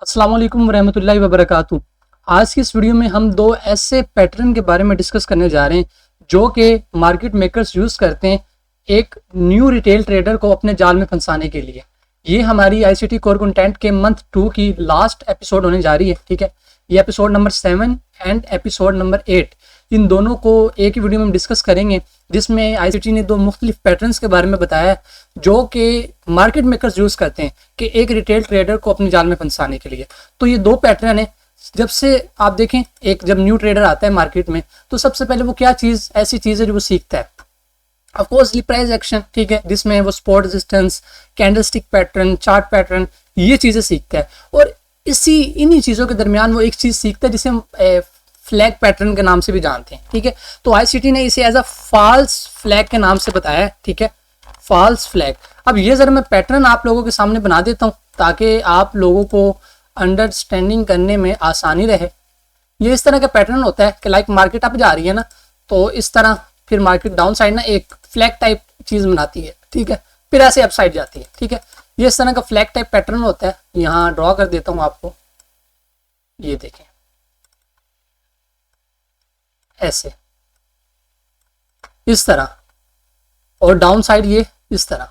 अस्सलाम वालेकुम रहमतुल्लाहि व बरकातहू। आज की इस वीडियो में हम दो ऐसे पैटर्न के बारे में डिस्कस करने जा रहे हैं जो कि मार्केट मेकर्स यूज़ करते हैं एक न्यू रिटेल ट्रेडर को अपने जाल में फंसाने के लिए। ये हमारी ICT कोर कंटेंट के मंथ 2 की लास्ट एपिसोड होने जा रही है। ठीक है, ये episode number 7 and episode number 8, इन दोनों को एक ही वीडियो में डिस्कस करेंगे, जिसमें ICT ने दो मुख्तलिफ पैटर्न्स के बारे में बताया जो कि मार्केट मेकर्स यूज़ करते हैं कि एक रिटेल ट्रेडर को अपने जाल में फंसाने के लिए। तो ये दो पैटर्न है। जब से आप देखें, एक जब न्यू ट्रेडर आता है मार्केट में तो सबसे पहले वो क्या चीज़ ऐसी चीज़ है जो वो सीखता है, ऑफकोर्सली प्राइस एक्शन। ठीक है, जिसमें वो support resistance, candlestick pattern, chart pattern, ये चीज़ें सीखता है। और इन्हीं चीज़ों के दरमियान वो एक चीज़ सीखता है जिसे हम फ्लैग पैटर्न के नाम से भी जानते हैं। ठीक है, तो ICT ने इसे एज अ फॉल्स फ्लैग के नाम से बताया है। ठीक है, फॉल्स फ्लैग। अब ये ज़रा मैं पैटर्न आप लोगों के सामने बना देता हूँ ताकि आप लोगों को अंडरस्टैंडिंग करने में आसानी रहे। ये इस तरह का पैटर्न होता है कि लाइक मार्केट अप जा रही है ना, तो इस तरह फिर मार्केट डाउन साइड ना एक फ्लैग टाइप चीज़ बनाती है। ठीक है, फिर ऐसे अप साइड जाती है। ठीक है, ये इस तरह का फ्लैग टाइप पैटर्न होता है। यहाँ ड्रॉ कर देता हूँ आपको, ये देखें ऐसे इस तरह, और डाउन साइड ये इस तरह,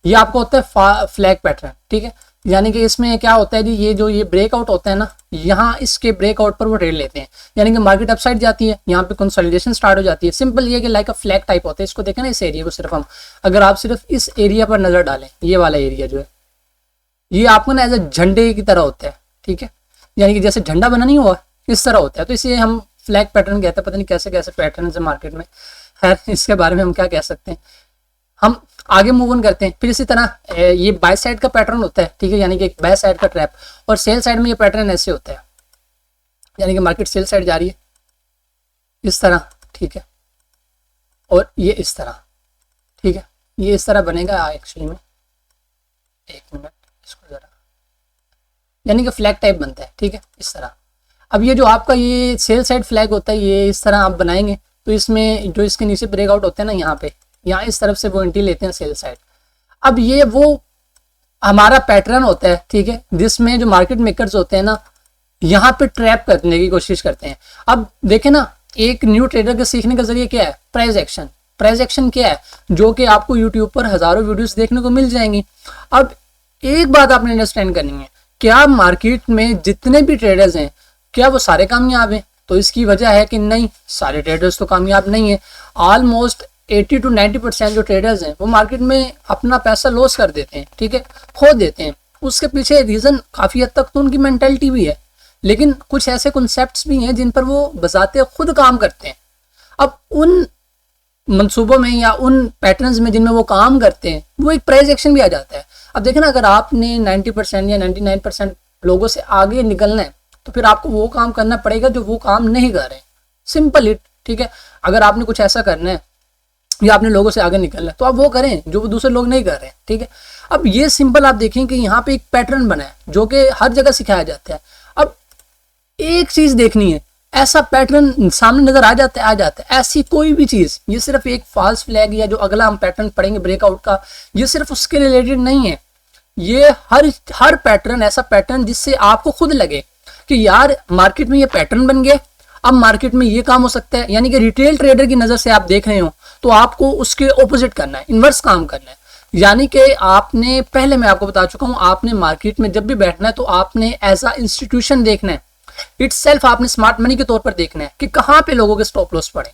ये आपको होता है फ्लैग पैटर्न। ठीक है, यानी कि इसमें क्या होता है जी, ये ब्रेकआउट होता है ना, यहाँ इसके ब्रेकआउट पर वो ट्रेड लेते हैं, यानी कि मार्केट अप साइड जाती है, यहाँ पे कंसोलिडेशन स्टार्ट हो जाती है। सिंपल ये कि लाइक अ फ्लैग टाइप होता है। इसको देखें ना, इस एरिया को सिर्फ हम, अगर आप सिर्फ इस एरिया पर नजर डालें, ये वाला एरिया जो है ये आपको ना एज ए झंडे की तरह होता है। ठीक है, यानी कि जैसे झंडा बना नहीं हुआ इस तरह होता है, तो इसे हम फ्लैग पैटर्न कहते हैं। पता नहीं कैसे कैसे पैटर्न है मार्केट में, खैर इसके बारे में हम क्या कह सकते हैं। हम आगे मूव ऑन करते हैं। फिर इसी तरह ये बाय साइड का पैटर्न होता है। ठीक है, यानी कि एक बाय साइड का ट्रैप, और सेल साइड में ये पैटर्न ऐसे होता है, यानी कि मार्केट सेल साइड जा रही है इस तरह। ठीक है, और ये इस तरह। ठीक है, ये इस तरह बनेगा एक्चुअली में, एक मिनट इसको जरा, यानी कि फ्लैग टाइप बनता है। ठीक है, इस तरह। अब ये जो आपका ये सेल साइड फ्लैग होता है, ये इस तरह आप बनाएंगे तो इसमें जो इसके नीचे ब्रेकआउट होते हैं ना, यहाँ पे, यहाँ इस तरफ से वो एंट्री लेते हैं सेल साइड। अब ये वो हमारा पैटर्न होता है। ठीक है, जिसमें जो मार्केट मेकर्स होते हैं ना, यहाँ पे ट्रैप करने की कोशिश करते हैं। अब देखें ना, एक न्यू ट्रेडर के सीखने का जरिए क्या है, प्राइस एक्शन। प्राइस एक्शन क्या है, जो कि आपको यूट्यूब पर हजारों वीडियोस देखने को मिल जाएंगी। अब एक बात आपने अंडरस्टैंड करनी है, क्या मार्केट में जितने भी ट्रेडर्स हैं क्या वो सारे कामयाब हैं? तो इसकी वजह है कि नहीं, सारे ट्रेडर्स तो कामयाब नहीं है। ऑलमोस्ट 80 to 90% जो ट्रेडर्स हैं वो मार्केट में अपना पैसा लॉस कर देते हैं। ठीक है, खो देते हैं। उसके पीछे रीज़न काफ़ी हद तक तो उनकी मेंटालिटी भी है, लेकिन कुछ ऐसे कॉन्सेप्ट्स भी हैं जिन पर वो बजाते खुद काम करते हैं। अब उन मंसूबों में या उन पैटर्न्स में जिनमें वो काम करते हैं, वो एक प्राइस एक्शन भी आ जाता है। अब देखें ना, अगर आपने 90% या 99% लोगों से आगे निकलना है तो फिर आपको वो काम करना पड़ेगा जो वो काम नहीं कर रहे। Simple it. ठीक है, अगर आपने कुछ ऐसा करना है या आपने लोगों से आगे निकलना है तो आप वो करें जो वो दूसरे लोग नहीं कर रहे हैं। ठीक है, अब ये सिंपल आप देखें कि यहाँ पे एक पैटर्न बना है जो कि हर जगह सिखाया जाता है। अब एक चीज देखनी है, ऐसा पैटर्न सामने नजर आ जाता है ऐसी कोई भी चीज, ये सिर्फ एक फॉल्स फ्लैग या जो अगला हम पैटर्न पढ़ेंगे ब्रेकआउट का, ये सिर्फ उसके रिलेटेड नहीं है। ये हर पैटर्न ऐसा पैटर्न जिससे आपको खुद लगे कि यार मार्केट में ये पैटर्न बन गया, अब मार्केट में ये काम हो सकता है, यानी कि रिटेल ट्रेडर की नजर से आप देख रहे हो तो आपको उसके ऑपोजिट करना है, इन्वर्स काम करना है। यानी कि आपने, पहले मैं आपको बता चुका हूं, आपने मार्केट में जब भी बैठना है तो आपने एज अ इंस्टीट्यूशन देखना है, इटसेल्फ आपने स्मार्ट मनी के तौर पर देखना है कि कहाँ पे लोगों के स्टॉप लॉस पड़े।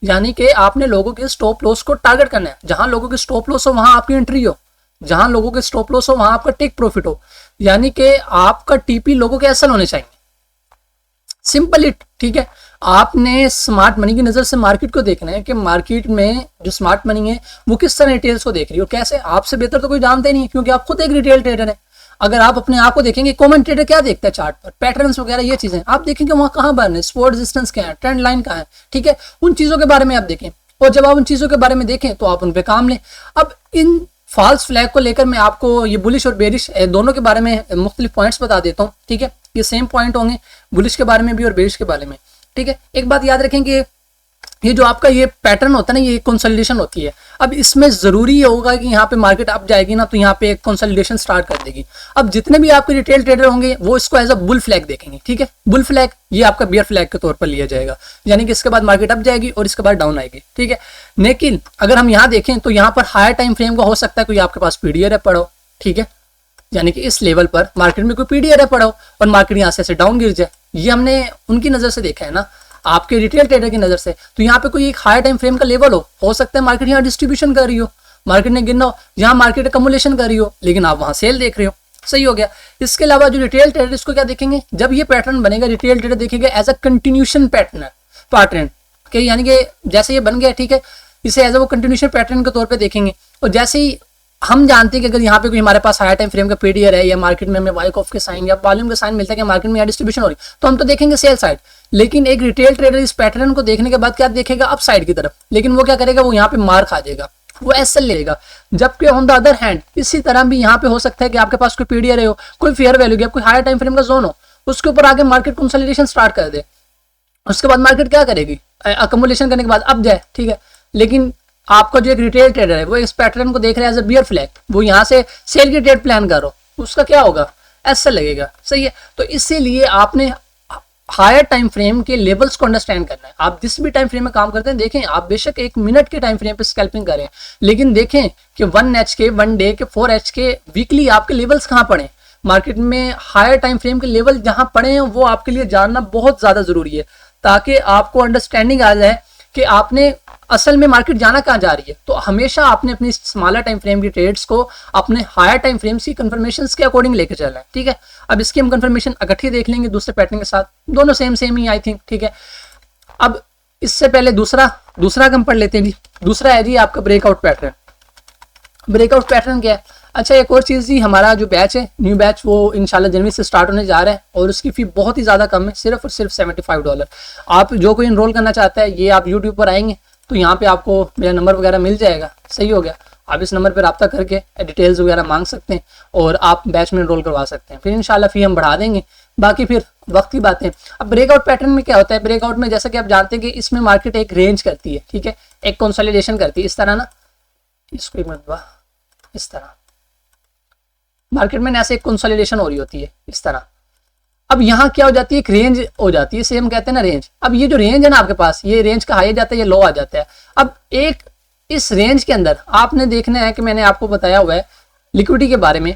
यानी कि आपने लोगों के स्टॉप लॉस को टारगेट करना है। जहां लोगों के स्टॉप लॉस हो वहां आपकी एंट्री हो, जहां लोगों के स्टॉप लॉस हो वहां आपका टेक प्रॉफिट हो, यानी कि आपका टीपी लोगों के एसल होने चाहिए। Simple it. ठीक है, आपने स्मार्ट मनी की नजर से मार्केट को देखना है कि मार्केट में जो स्मार्ट मनी है वो किस तरह रिटेल्स को देख रही है, और कैसे। आपसे बेहतर तो कोई जानते नहीं है, क्योंकि आप खुद एक रिटेल ट्रेडर है। अगर आप अपने आप को देखेंगे, कॉमन ट्रेडर क्या देखता है चार्ट पर, पैटर्न्स वगैरह ये चीजें आप देखेंगे, वहां कहाँ बन है, सपोर्ट रेजिस्टेंस क्या है, ट्रेंड लाइन कहाँ है। ठीक है, उन चीजों के बारे में आप देखें, और जब आप उन चीजों के बारे में देखें तो आप उन पे काम लें। अब इन फॉल्स फ्लैग को लेकर मैं आपको ये बुलिश और बेरिश दोनों के बारे में मुख्तलिफ पॉइंट्स बता देता हूँ। ठीक है, ये सेम पॉइंट होंगे बुलिश के बारे में भी और बेरिश के बारे में। ठीक है, एक बात याद रखें कि ये जो आपका ये पैटर्न होता है ना, ये कंसोलिडेशन होती है। अब इसमें जरूरी होगा कि यहाँ पे मार्केट अप जाएगी ना, तो यहाँ पे एक कंसोलिडेशन स्टार्ट कर देगी। अब जितने भी आपके रिटेल ट्रेडर होंगे वो इसको एज अ बुल फ्लैग देखेंगे, ठीक है। बुल फ्लैग ये आपका बियर फ्लैग के तौर पर लिया जाएगा, यानी कि इसके बाद मार्केट अप जाएगी और इसके बाद डाउन आएगी, ठीक है। लेकिन अगर हम यहाँ देखें तो यहाँ पर हायर टाइम फ्रेम का हो सकता है कोई आपके पास पीडीआर है पड़ा हो, ठीक है, यानी कि इस लेवल पर मार्केट में कोई पीडीआर है पड़ा हो और मार्केट यहाँ से ऐसे डाउन गिर जाए। ये हमने उनकी नजर से देखा है ना, आपके रिटेल ट्रेडर की नजर से। तो यहाँ पे कोई एक हायर टाइम फ्रेम का लेवल हो सकता है मार्केट यहाँ डिस्ट्रीब्यूशन कर रही हो, मार्केट ने गिरना हो, यहाँ मार्केट अकमुलेशन कर रही हो, लेकिन आप वहां सेल देख रहे हो, सही हो गया। इसके अलावा जो रिटेल ट्रेडर इसको क्या देखेंगे, जब ये पैटर्न बनेगा रिटेल ट्रेडर देखेगा एज अ कंटिन्यूशन पैटर्न के, यानी कि जैसे ये बन गया, ठीक है, इसे एज अ वो कंटिन्यूशन पैटर्न के तौर पर देखेंगे। और जैसे ही हम जानते हैं कि अगर यहाँ पे कोई हमारे पास हायर टाइम फ्रेम का पीडीआर है या मार्केट में हमें वाइक ऑफ के साइन या वॉल्यूम के साइन मिलता है कि मार्केट में यहाँ डिस्ट्रीब्यूशन हो रही, तो हम तो देखेंगे सेल साइड। लेकिन एक रिटेल ट्रेडर इस पैटर्न को देखने के बाद क्या देखेगा, अप साइड की तरफ। लेकिन वो क्या करेगा, वो यहाँ पे मार खा जाएगा, वो एसएल लेगा। जबकि ऑन द अदर हैंड इसी तरह भी यहाँ पे हो सकता है कि आपके पास कोई पीडीआर हो, कोई फेयर वैल्यू गया, कोई हायर टाइम फ्रेम का जोन हो, उसके ऊपर आगे मार्केट कंसोलिडेशन स्टार्ट कर दे। उसके बाद मार्केट क्या करेगी, अकमुलेशन करने के बाद अब जाए, ठीक है। लेकिन आपका जो एक रिटेल ट्रेडर है वो इस पैटर्न को देख रहा है एज अ बियर फ्लैग, वो यहाँ से सेल की ट्रेड प्लान करो, उसका क्या होगा, ऐसा लगेगा, सही है। तो इसीलिए आपने हायर टाइम फ्रेम के लेवल्स को अंडरस्टैंड करना है। आप जिस भी टाइम फ्रेम में काम करते हैं, देखें आप बेशक 1 मिनट के टाइम फ्रेम पे स्कैल्पिंग करें, लेकिन देखें कि 1 के 1 डे के 4 के वीकली आपके लेवल्स कहाँ पड़े। मार्केट में हायर टाइम फ्रेम के लेवल जहां पड़े हैं वो आपके लिए जानना बहुत ज्यादा जरूरी है, ताकि आपको अंडरस्टैंडिंग आ जाए कि आपने असल में मार्केट जाना कहाँ जा रही है। तो हमेशा आपने अपनी स्मॉलर टाइम फ्रेम की ट्रेड्स को अपने हायर टाइम फ्रेम्स की कंफर्मेशंस के अकॉर्डिंग लेके चलना है, ठीक है। अब इसकी हम कंफर्मेशन इकट्ठी देख लेंगे दूसरे पैटर्न के साथ, दोनों सेम ही आई थिंक, ठीक है। अब इससे पहले दूसरा हम पढ़ लेते हैं जी। दूसरा है जी आपका ब्रेकआउट पैटर्न। ब्रेकआउट पैटर्न क्या है, अच्छा एक और चीज़ जी, हमारा जो बैच है न्यू बैच वो इंशाल्लाह जनवरी से स्टार्ट होने जा रहा है और उसकी फी बहुत ही ज़्यादा कम है, सिर्फ और सिर्फ $75। आप जो कोई इनरोल करना चाहता है, ये आप यूट्यूब पर आएंगे तो यहाँ पे आपको मेरा नंबर वगैरह मिल जाएगा, सही हो गया। आप इस नंबर पर रब्ता करके डिटेल्स वगैरह मांग सकते हैं और आप बैच में इनरोल करवा सकते हैं। फिर इंशाल्लाह फी हम बढ़ा देंगे, बाकी फिर वक्त की बातें। अब ब्रेकआउट पैटर्न में क्या होता है, ब्रेकआउट में जैसा कि आप जानते हैं कि इसमें मार्केट एक रेंज करती है, ठीक है, एक कंसोलिडेशन करती है, इस तरह ना, इसको एक मिनट, इस तरह मार्केट में ऐसे एक कंसोलिडेशन हो रही होती है, इस तरह। अब यहाँ क्या हो जाती है, एक रेंज हो जाती है, सेम कहते हैं ना रेंज। अब ये जो रेंज है ना आपके पास, ये रेंज का हाई जाता है, ये लो आ जाता है। अब एक इस रेंज के अंदर आपने देखना है कि मैंने आपको बताया हुआ है लिक्विडिटी के बारे में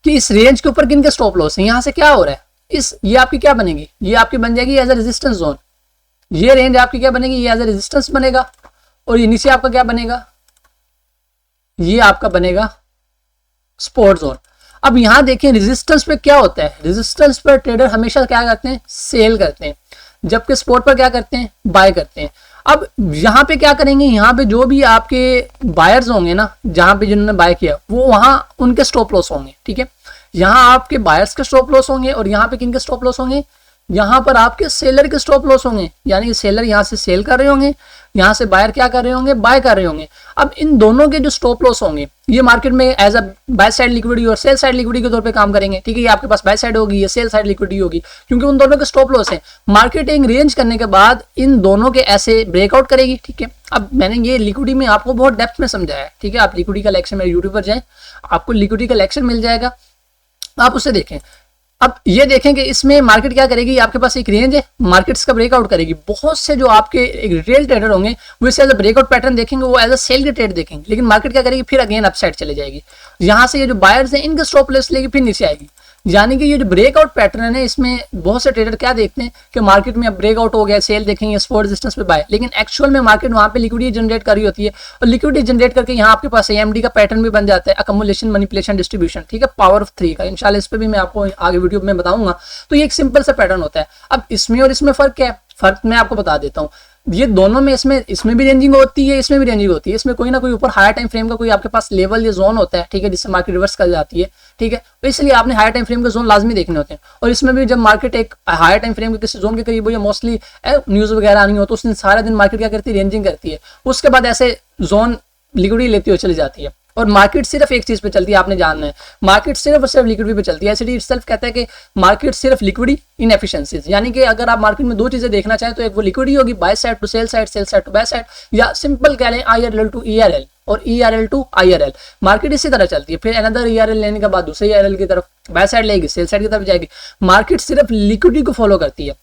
कि इस रेंज के ऊपर किन के स्टॉप लॉस है, यहाँ से क्या हो रहा है, ये आपकी क्या बनेगी, ये आपकी बन जाएगी एज ए रेजिस्टेंस जोन। ये रेंज आपकी क्या बनेगी, ये एज ए रेजिस्टेंस बनेगा और ये नीचे आपका क्या बनेगा, ये आपका बनेगा सपोर्ट जोन। अब यहाँ देखिए रेजिस्टेंस पे क्या होता है, रेजिस्टेंस पर ट्रेडर हमेशा क्या करते हैं, सेल करते हैं, जबकि सपोर्ट पर क्या करते हैं, बाय करते हैं। अब यहाँ पे क्या करेंगे, यहाँ पे जो भी आपके बायर्स होंगे ना, जहाँ पे जिन्होंने बाय किया वो वहाँ उनके स्टॉप लॉस होंगे, ठीक है। यहाँ आपके बायर्स के स्टॉप लॉस होंगे और यहाँ पे किन के स्टॉप लॉस होंगे, यहाँ पर आपके सेलर के स्टॉप लॉस होंगे, यानी सेलर यहाँ से सेल कर रहे होंगे, यहाँ से बायर क्या कर रहे होंगे, बाय कर रहे होंगे। अब इन दोनों के जो स्टॉप लॉस होंगे ये मार्केट में as a buy side liquidity और सेल साइड लिक्विडिटी के तौर पे काम करेंगे, ठीक है। ये आपके पास बाय साइड होगी, ये सेल साइड लिक्विडिटी होगी, क्योंकि उन दोनों के स्टॉप लॉस है। मार्केटिंग रेंज करने के बाद इन दोनों के ऐसे ब्रेकआउट करेगी, ठीक है। अब मैंने ये लिक्विडिटी में आपको बहुत डेप्थ में समझाया है, ठीक है। आप लिक्विडिटी का लेक्चर मेरे यूट्यूब पर जाएं, आपको लिक्विडिटी का लेक्चर मिल जाएगा, आप उसे देखें। अब ये देखें कि इसमें मार्केट क्या करेगी, आपके पास एक रेंज है, मार्केट्स का ब्रेकआउट करेगी। बहुत से जो आपके एक रिटेल ट्रेडर होंगे वो इसे एज अ ब्रेकआउट पैटर्न देखेंगे, वो एज अ सेल के ट्रेड देखेंगे, लेकिन मार्केट क्या करेगी, फिर अगेन अपसाइड चले जाएगी। यहाँ से ये जो बायर्स हैं इनके स्टॉप लॉस लेके फिर नीचे आएगी। यानी कि ये जो ब्रेकआउट पैटर्न है इसमें बहुत से ट्रेडर क्या देखते हैं कि मार्केट में अब ब्रेकआउट हो गया, सेल देखेंगे, सपोर्ट रेजिस्टेंस पे बाय, लेकिन एक्चुअल में मार्केट वहाँ पे लिक्विडिटी जनरेट कर रही होती है और लिक्विडिटी जनरेट करके यहाँ आपके पास एएमडी का पैटर्न भी बन जाता है, अकमुलेशन, मैनिपुलेशन, डिस्ट्रीब्यूशन, ठीक है, पावर ऑफ 3 का। इंशाल्लाह इस पर भी मैं आपको आगे वीडियो में बताऊंगा। तो ये एक सिंपल सा पैटर्न होता है। अब इसमें और इसमें फर्क क्या है, फर्क मैं आपको बता देता हूँ। ये दोनों में इसमें भी रेंजिंग होती है, इसमें भी रेंजिंग होती है। इसमें कोई ना कोई ऊपर हायर टाइम फ्रेम का कोई आपके पास लेवल या जोन होता है, ठीक है, जिससे मार्केट रिवर्स कर जाती है, ठीक है। तो इसलिए आपने हायर टाइम फ्रेम के जोन लाजमी देखने होते हैं। और इसमें भी जब मार्केट एक हायर टाइम फ्रेम के किसी जोन के करीब हो या मोस्टली न्यूज वगैरह आनी हो तो उस दिन सारा दिन मार्केट क्या करती है, रेंजिंग करती है। उसके बाद ऐसे जोन लिक्विडिटी लेती हुई चली जाती है। और मार्केट सिर्फ एक चीज पे चलती है, आपने जानना है, मार्केट सिर्फ और सिर्फ लिक्विडिटी पे चलती है। एसडी इटसेल्फ कहता है कि मार्केट सिर्फ लिक्विडिटी इनएफिशिएंसीज, यानी कि अगर आप मार्केट में दो चीजें देखना चाहें तो एक वो लिक्विडिटी होगी, buy side to sell side, sell side to buy side, या सिंपल कह लें IRL टू ERL और ERL टू IRL। मार्केट इसी तरह चलती है, फिर अनदर ERL लेने के बाद दूसरे ERL की तरफ बाय साइड लेगी, सेल साइड की तरफ जाएगी। मार्केट सिर्फ लिक्विडिटी को फॉलो करती है,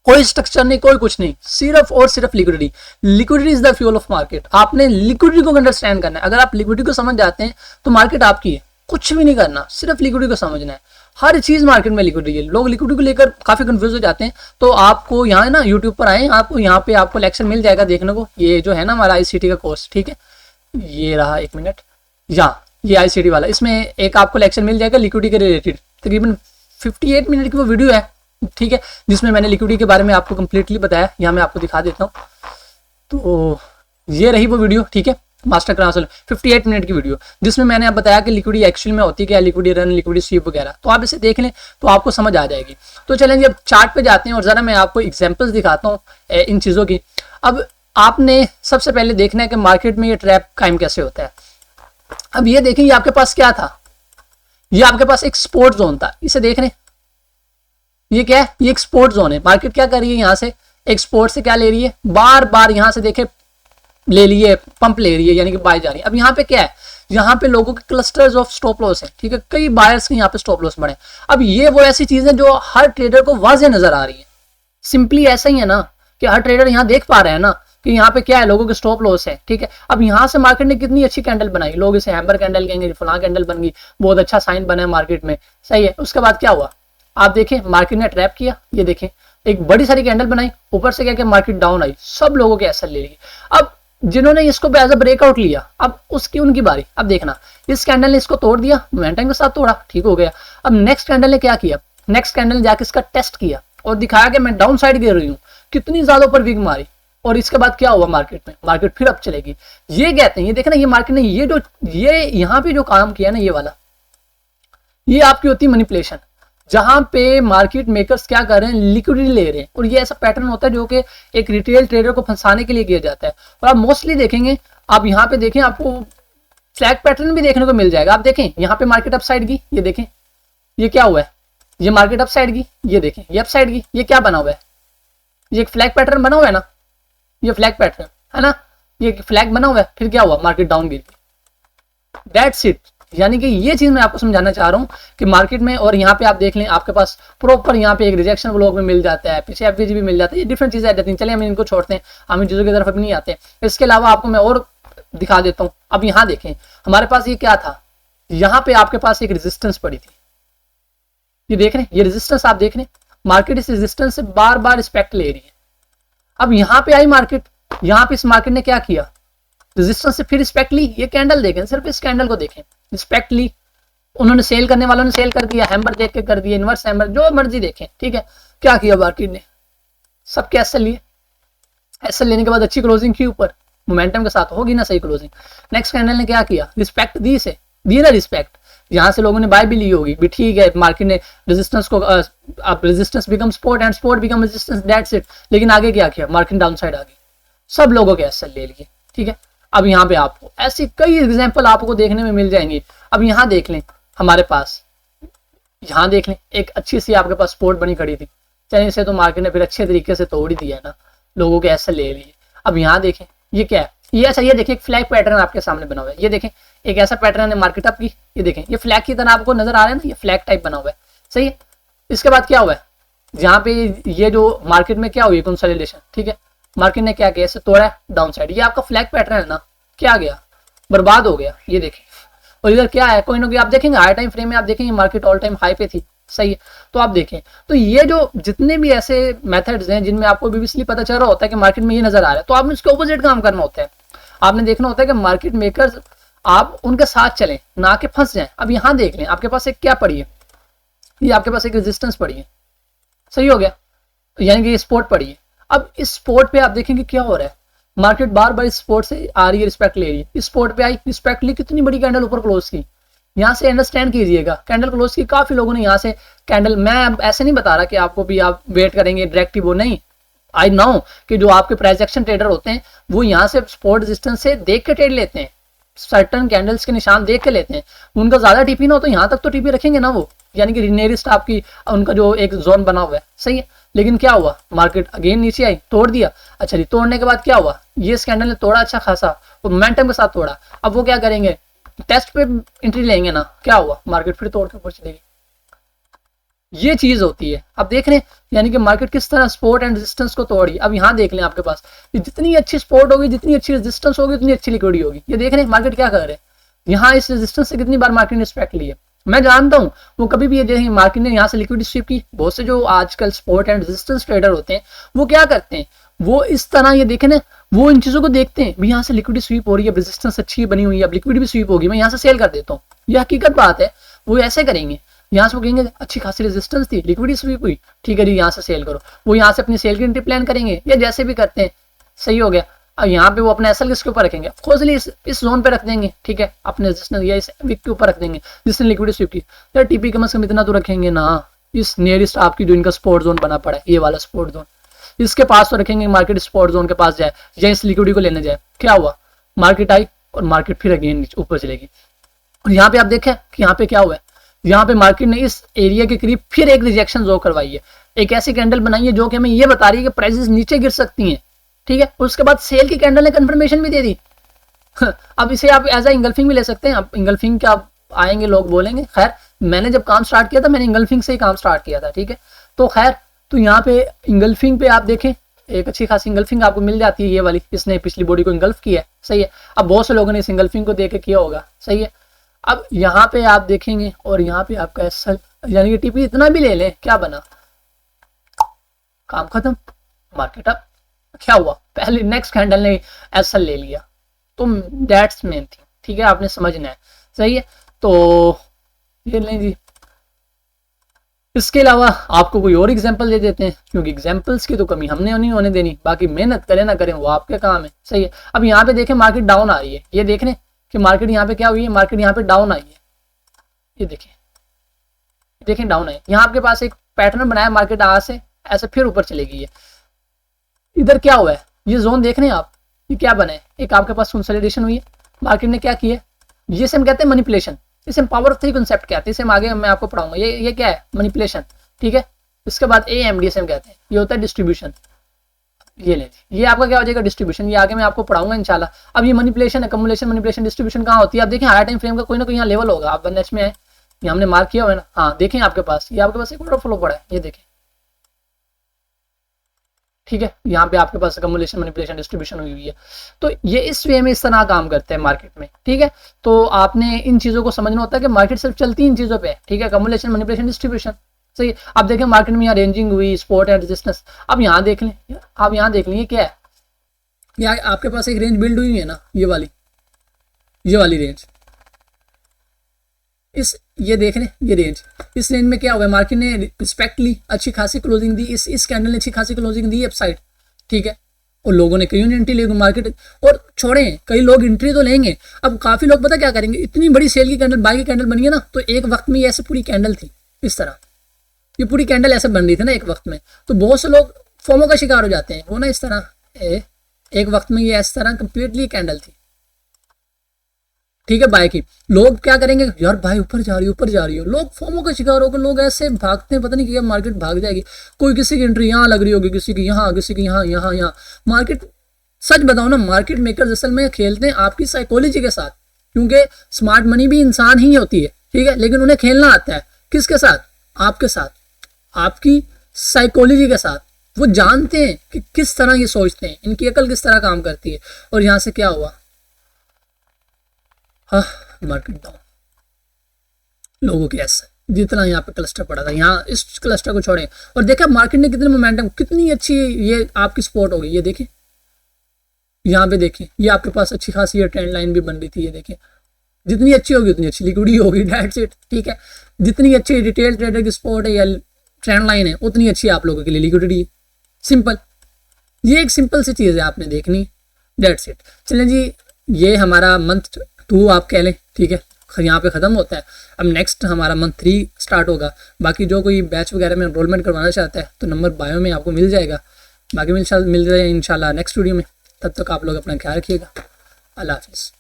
कोई स्ट्रक्चर नहीं, कोई कुछ नहीं, सिर्फ और सिर्फ liquidity. Liquidity is the fuel of market. आपने लिक्विडिटी को अंडरस्टैंड करना है। अगर आप लिक्विडिटी को समझ जाते हैं तो मार्केट आपकी है, कुछ भी नहीं करना, सिर्फ लिक्विडिटी को समझना है। हर चीज मार्केट में लिक्विडिटी है। लोग लिक्विडिटी को लेकर काफी कंफ्यूज हो जाते हैं। तो आपको यहाँ है ना, यूट्यूब पर आए, आपको यहाँ पे आपको लेक्चर मिल जाएगा देखने को। ये जो है ना हमारा ICT का कोर्स, ठीक है, ये रहा, एक मिनट, यहाँ ये ICT वाला, इसमें एक आपको लेक्चर मिल जाएगा लिक्विडिटी के रिलेटेड, तकरीबन 58 मिनट की वो वीडियो है, ठीक है, जिसमें मैंने लिक्विडिटी के बारे में आपको कंप्लीटली बताया। यहाँ मैं आपको दिखा देता हूँ। तो ये रही वो वीडियो, ठीक है, मास्टर क्लास 58 मिनट की वीडियो, जिसमें मैंने आप बताया कि लिक्विडिटी एक्चुअल में होती है क्या, लिक्विडिटी रन, लिक्विडिटी स्वीप वगैरह। तो आप इसे देख लें तो आपको समझ आ जाएगी। तो चलें अब चार्ट पे जाते हैं और जरा मैं आपको एग्जांपल्स दिखाता हूँ इन चीज़ों की। अब आपने सबसे पहले देखना है कि मार्केट में ये ट्रैप कायम कैसे होता है। अब ये देखें, ये आपके पास क्या था, ये आपके पास एक सपोर्ट जोन था, इसे देख रहे हैं, ये क्या है, ये एक सपोर्ट जोन है। मार्केट क्या कर रही है, यहाँ से एक सपोर्ट से क्या ले रही है, बार बार यहाँ से देखे ले लिए, पंप ले रही है, यानी कि बाय जा रही है। अब यहाँ पे क्या है, यहाँ पे लोगों के क्लस्टर्स ऑफ स्टॉप लॉस है, ठीक है, कई बायर्स के यहाँ पे स्टॉप लॉस बने। अब ये वो ऐसी चीजें जो हर ट्रेडर को वाज़ेह नजर आ रही है। सिंपली ऐसा ही है ना कि हर ट्रेडर यहाँ देख पा रहे हैं ना कि यहाँ पे क्या है, लोगों के स्टॉप लॉस है, ठीक है। अब यहाँ से मार्केट ने कितनी अच्छी कैंडल बनाई, लोग इसे हैम्बर कैंडल कहेंगे, फलां कैंडल बन गई, बहुत अच्छा साइन बना है मार्केट में, सही है। उसके बाद क्या हुआ, आप देखें, मार्केट ने ट्रैप किया, ये देखें, एक बड़ी सारी कैंडल बनाई, ऊपर से क्या क्या मार्केट डाउन आई, सब लोगों के एसएल ले ली। अब जिन्होंने इसको एज अ ब्रेकआउट लिया, अब उसकी उनकी बारी। अब देखना, इस कैंडल ने इसको तोड़ दिया, मोमेंटम के साथ तोड़ा, ठीक हो गया। अब नेक्स्ट कैंडल ने क्या किया, नेक्स्ट कैंडल ने जाके इसका टेस्ट किया और दिखाया कि मैं डाउन साइड गिर रही हूँ, कितनी ज्यादा ऊपर वीक मारी, और इसके बाद क्या हुआ मार्केट में, मार्केट फिर अप चलेगी। ये कहते हैं, ये देखना, ये मार्केट ने ये यहाँ पे जो काम किया ना, ये वाला, ये आपकी होती है मैनिपुलेशन, जहां पे मार्केट मेकर्स क्या कर रहे हैं, लिक्विडिटी ले रहे हैं। और ये ऐसा पैटर्न होता है जो कि एक रिटेल ट्रेडर को फंसाने के लिए किया जाता है। और आप मोस्टली देखेंगे, आप यहाँ पे देखें, आपको फ्लैग पैटर्न भी देखने को मिल जाएगा। आप देखें, यहाँ पे मार्केट अप साइड की, ये देखें, ये क्या हुआ है, ये मार्केट अप साइड की, ये देखें, ये अप साइड की, ये क्या बना हुआ है, ये एक फ्लैग पैटर्न बना हुआ है ना, ये फ्लैग पैटर्न है ना, ये फ्लैग बना हुआ है, फिर क्या हुआ, मार्केट डाउन गिर गई। That's it. यानी कि ये चीज मैं आपको समझाना चाह रहा हूँ कि मार्केट में, और यहाँ पे आप देख लें, आपके पास प्रॉपर यहाँ पे एक रिजेक्शन ब्लॉक में मिल जाता है, पीछे एफवीजी भी मिल जाता है, ये डिफरेंट चीजें आ जाती हैं। चलिए हम इनको छोड़ते हैं, हम इन चीजों की तरफ अभी नहीं आते। इसके अलावा आपको मैं और दिखा देता हूँ। अब यहाँ देखें, हमारे पास ये क्या था, यहाँ पे आपके पास एक रेजिस्टेंस पड़ी थी, ये देख रहे हैं, ये रेजिस्टेंस आप देख रहे हैं, मार्केट इस रेजिस्टेंस से बार बार रिस्पेक्ट ले रही है। अब यहाँ पे आई मार्केट, यहाँ पे इस मार्केट ने क्या किया, रेजिस्टेंस से फिर रिस्पेक्ट ली। ये कैंडल देखें, सिर्फ इस कैंडल को देखें, रिस्पेक्ट ली, उन्होंने सेल करने वालों ने सेल कर दिया, हैम्बर देख के कर दिया, इनवर्स हैम्बर, जो मर्जी देखें, ठीक है। क्या किया मार्केट ने, सब कैसे लिए, एसएल लेने के बाद अच्छी क्लोजिंग की, ऊपर मोमेंटम के साथ होगी ना सही क्लोजिंग। नेक्स्ट कैंडल ने क्या किया, रिस्पेक्ट दी, से दी ना रिस्पेक्ट, यहाँ से लोगों ने बाय भी ली होगी, भी ठीक है, मार्केट ने रेजिस्टेंस को, अब resistance become support and support become resistance, that's it. लेकिन आगे क्या किया, मार्केट डाउन साइड आ गई, सब लोगों के एसएल ले लिए, ठीक है। अब यहाँ पे आपको ऐसी कई एग्जांपल आपको देखने में मिल जाएंगी। अब यहाँ देख लें, हमारे पास यहाँ देख लें, एक अच्छी सी आपके पास सपोर्ट बनी खड़ी थी, चलिए से तो मार्केट ने फिर अच्छे तरीके से तोड़ ही दिया है ना, लोगों के एसएल ले लिए। अब यहाँ देखें, ये क्या है, ये अच्छा, ये देखें, एक फ्लैग पैटर्न आपके सामने बना हुआ है, ये देखें, एक ऐसा पैटर्न है मार्केट अप की, ये देखें, ये फ्लैग की तरह आपको नजर आ रहा है ना, ये फ्लैग टाइप बना हुआ है, सही है। इसके बाद क्या हुआ है, यहाँ पे ये जो मार्केट में क्या हुई, कंसोलिडेशन, ठीक है, मार्केट ने क्या किया, इसे तोड़ा है डाउन साइड, ये आपका फ्लैग पैटर्न है ना, क्या गया, बर्बाद हो गया, ये देखें। और इधर क्या है, कोई ना कोई आप देखेंगे हाई टाइम फ्रेम में, आप देखेंगे मार्केट ऑल टाइम हाई पे थी, सही है। तो आप देखें, तो ये जो जितने भी ऐसे मेथड्स हैं जिनमें आपको बीबीसी पता चल रहा होता है कि मार्केट में ये नजर आ रहा है, तो आपने उसके ऑपोजिट काम करना होता है। आपने देखना होता है कि मार्केट मेकर्स, आप उनके साथ चलें, ना कि फंस जाएं। अब यहाँ देख लें, आपके पास एक क्या पड़ी है, ये आपके पास एक रेजिस्टेंस पड़ी है, सही हो गया, यानी कि ये सपोर्ट पड़ी है। अब इस सपोर्ट पे आप देखेंगे क्या हो रहा है, मार्केट बार बार इस सपोर्ट से आ रही है, रिस्पेक्ट ले रही है, इस सपोर्ट पे आई, रिस्पेक्ट ली, कितनी बड़ी कैंडल ऊपर क्लोज की। यहाँ से अंडरस्टैंड कीजिएगा, कैंडल क्लोज की, काफी लोगों ने यहाँ से कैंडल, मैं अब ऐसे नहीं बता रहा कि आपको भी आप वेट करेंगे डायरेक्टिव, वो नहीं, आई नो कि जो आपके प्राइस एक्शन ट्रेडर होते हैं वो यहाँ से सपोर्ट रेजिस्टेंस से देख के ट्रेड लेते हैं, सर्टन कैंडल्स के निशान देख के लेते हैं, उनका ज्यादा टीपी ना हो तो यहाँ तक तो टीपी रखेंगे ना वो, यानी कि नियरेस्ट आपकी उनका जो एक जोन बना हुआ है, सही है। लेकिन क्या हुआ, मार्केट अगेन नीचे आई, तोड़ दिया। अच्छा जी, तोड़ने के बाद क्या हुआ, ये इस कैंडल ने तोड़ा अच्छा खासा, वो मोमेंटम के साथ तोड़ा। अब वो क्या करेंगे, टेस्ट पे एंट्री लेंगे ना, क्या हुआ, मार्केट फिर तोड़ के ऊपर चलेगी। ये चीज होती है। अब देख रहे हैं यानी कि मार्केट किस तरह सपोर्ट एंड रेजिस्टेंस को तोड़ी। अब यहाँ देख लें, आपके पास जितनी अच्छी सपोर्ट होगी, जितनी अच्छी रेजिस्टेंस होगी, उतनी अच्छी लिक्विडिटी होगी। ये देख रहे हैं मार्केट क्या कर रहे हैं, यहाँ इस रेजिस्टेंस से कितनी बार मार्केट ने रिस्पेक्ट ली है। मैं जानता हूँ वो कभी भी ये देखेंगे मार्केट ने यहाँ से लिक्विडिटी स्वीप की। बहुत से जो आजकल सपोर्ट एंड रेजिस्टेंस ट्रेडर होते हैं वो क्या करते हैं, वो इस तरह ये देखें ना, वो इन चीजों को देखते हैं, भी यहाँ से लिक्विडिटी स्वीप हो रही है, रेजिस्टेंस अच्छी बनी हुई है, अब लिक्विडिटी भी स्वीप होगी, मैं यहाँ से सेल कर देता हूँ। ये हकीकत बात है, वो ऐसे करेंगे। यहाँ से वो कहेंगे अच्छी खासी रेजिस्टेंस थी, लिक्विडिटी स्वीप हुई, ठीक है जी यहाँ से सेल करो। वो यहाँ से अपनी सेल की एंट्री प्लान करेंगे या जैसे भी करते हैं, सही हो गया। अब यहाँ पे वो अपना एसएल किसके ऊपर रखेंगे, खोजली इस जोन पे रख देंगे, ठीक है, अपने रेजिस्टेंस या इस विक के ऊपर रख देंगे जिसने लिक्विडिटी स्वीप की। यार टीपी कम से कम इतना तो रखेंगे ना, इस नियरेस्ट आपकी जो इनका स्पोर्ट जोन बना पड़ा है, ये वाला स्पोर्ट जोन, इसके पास तो रखेंगे, मार्केट स्पोर्ट जोन के पास जाए या इस लिक्विडिटी को लेने जाए। क्या हुआ, मार्केट आई और मार्केट फिर अगेन ऊपर चलेगी। और यहाँ पे आप देखें कि यहाँ पे क्या हुआ है, यहाँ पे मार्केट ने इस एरिया के करीब फिर एक रिजेक्शन जो करवाई है, एक ऐसी कैंडल बनाई है जो कि हमें ये बता रही है कि प्राइसेस नीचे गिर सकती हैं, ठीक है। उसके बाद सेल की कैंडल ने कंफर्मेशन भी दे दी। अब इसे आप एज अ इंगल्फिंग भी ले सकते हैं। अब इंगल्फिंग क्या आएंगे लोग बोलेंगे, खैर मैंने जब काम स्टार्ट किया था मैंने इंगल्फिंग से ही काम स्टार्ट किया था, ठीक है। तो खैर तो यहाँ पे इंगल्फिंग पे आप देखें एक अच्छी खासी इंगल्फिंग आपको मिल जाती है, ये वाली, इसने पिछली बॉडी को इंगल्फ किया है, सही है। अब बहुत से लोगों ने इस इंगल्फिंग को देख के किया होगा, सही है। अब यहाँ पे आप देखेंगे और यहाँ पे आपका एसएल यानी कि टीपी इतना भी ले लें, क्या बना, काम खत्म, मार्केट अप। क्या हुआ, पहले नेक्स्ट कैंडल ने एसएल ले लिया, तो दैट्स मेन थिंग, ठीक है, आपने समझना है, सही है। तो ये लें जी। इसके अलावा आपको कोई और एग्जांपल दे देते हैं, क्योंकि एग्जांपल्स की तो कमी हमने नहीं होने देनी, बाकी मेहनत करें ना करें वो आपके काम है, सही है। अब यहाँ पे देखें मार्केट डाउन आ रही है, ये देख रहे हैं कि मार्केट यहाँ पे क्या हुई है, मार्केट यहाँ पे डाउन आई है, ये देखें डाउन आई। यहाँ आपके पास एक पैटर्न बनाया, मार्केट आज से ऐसे फिर ऊपर चलेगी। इधर क्या हुआ है, ये जोन देख रहे हैं आप, ये क्या बना है, एक आपके पास कंसोलिडेशन हुई है, मार्केट ने क्या किया, ये से हम कहते हैं मैनिपुलेशन, इसे हम पावर ऑफ 3 कॉन्सेप्ट कहते हैं, इसे हम आगे मैं आपको पढ़ाऊंगा। ये क्या है, मैनिपुलेशन, ठीक है। इसके बाद AMD से हम कहते हैं, ये होता है डिस्ट्रीब्यूशन। ये ले, ये आपका क्या हो जाएगा, डिस्ट्रीब्यूशन, ये आगे मैं आपको पढ़ाऊंगा इंशाल्लाह। अब ये मैनिपुलेशन, अकमुलेशन, मैनिपुलेशन, डिस्ट्रीब्यूशन कहाँ होती है, आप देखें हायर टाइम फ्रेम का कोई ना कोई यहाँ लेवल होगा, आप 1H में है, ये हमने मार्क किया हुआ है ना, हाँ देखें आपके पास, ये आपके पास एक ऑर्डर फ्लो पड़ा है, ये देखें, ठीक है। यहाँ पे आपके पास अकमुलेशन, मैनिपुलेशन, डिस्ट्रीब्यूशन हुई है। तो ये इस वे में इस तरह काम करते हैं मार्केट में, ठीक है। तो आपने इन चीजों को समझना होता है कि मार्केट सिर्फ चलती इन चीजों पे, ठीक है, अकमुलेशन, मैनिपुलेशन, डिस्ट्रीब्यूशन, सही। अब देखें मार्केट में यहाँ रेंजिंग हुई, सपोर्ट एंड रेजिस्टेंस। अब यहाँ देख लें, आप यहाँ देख लें ये क्या है, ये आपके पास एक रेंज बिल्ड हुई है ना, ये वाली रेंज, ये देख रहे हैं, ये रेंज, इस रेंज में क्या हुआ है, मार्केट ने रिस्पेक्ट ली, अच्छी खासी क्लोजिंग दी, इस कैंडल ने अच्छी खासी क्लोजिंग दी अपसाइड, ठीक है। और लोगों ने कई एंट्री ले मार्केट, और छोड़े कई लोग एंट्री तो लेंगे। अब काफी लोग पता क्या करेंगे, इतनी बड़ी सेल की कैंडल, बाई की कैंडल बनी है ना, तो एक वक्त में ये ऐसे पूरी कैंडल थी, इस तरह ये पूरी कैंडल ऐसे बन रही थी ना एक वक्त में, तो बहुत से लोग फोमो का शिकार हो जाते हैं, वो ना इस तरह एक वक्त में ये इस तरह कंप्लीटली कैंडल थी, ठीक है, बाय की। लोग क्या करेंगे, यार भाई ऊपर जा रही हो, लोग फोमो का शिकार होकर लोग ऐसे भागते हैं, पता नहीं क्या मार्केट भाग जाएगी, कोई किसी की एंट्री यहाँ लग रही होगी, किसी की यहाँ, किसी की यहाँ। मार्केट, सच बताओ ना, मार्केट मेकर्स असल में खेलते हैं आपकी साइकोलॉजी के साथ, क्योंकि स्मार्ट मनी भी इंसान ही होती है, ठीक है, लेकिन उन्हें खेलना आता है किसके साथ, आपके साथ, आपकी साइकोलॉजी के साथ। वो जानते हैं कि किस तरह ये सोचते हैं, इनकी अकल किस तरह काम करती है। और यहाँ से क्या हुआ, हाँ मार्केट डाउन, लोगों के ऐसे जितना यहाँ पे क्लस्टर पड़ा था, यहाँ इस क्लस्टर को छोड़े और देखा मार्केट ने कितने मोमेंटम, कितनी अच्छी ये आपकी सपोर्ट हो गई। ये देखिए यहाँ पे देखिए, ये आपके पास अच्छी खासी ये ट्रेंड लाइन भी बन रही थी, ये देखिए जितनी अच्छी होगी उतनी अच्छी लिक्विडिटी होगी, दैट्स इट, ठीक है। जितनी अच्छी रिटेल ट्रेडर की सपोर्ट है या ट्रेंड लाइन है उतनी अच्छी आप लोगों के लिए लिक्विडिटी, सिंपल। ये एक सिंपल सी चीज़ है आपने देखनी, दैट्स इट। चलें जी, ये हमारा मंथ 2 आप कह लें, ठीक है, यहाँ पे ख़त्म होता है। अब नेक्स्ट हमारा मंथ 3 स्टार्ट होगा। बाकी जो कोई बैच वगैरह में एनरोलमेंट करवाना चाहता है तो नंबर बायो में आपको मिल जाएगा, बाकी मिल जाए इंशाल्लाह नेक्स्ट वीडियो में। तब तक आप लोग अपना ख्याल रखिएगा, अल्लाह हाफिज़।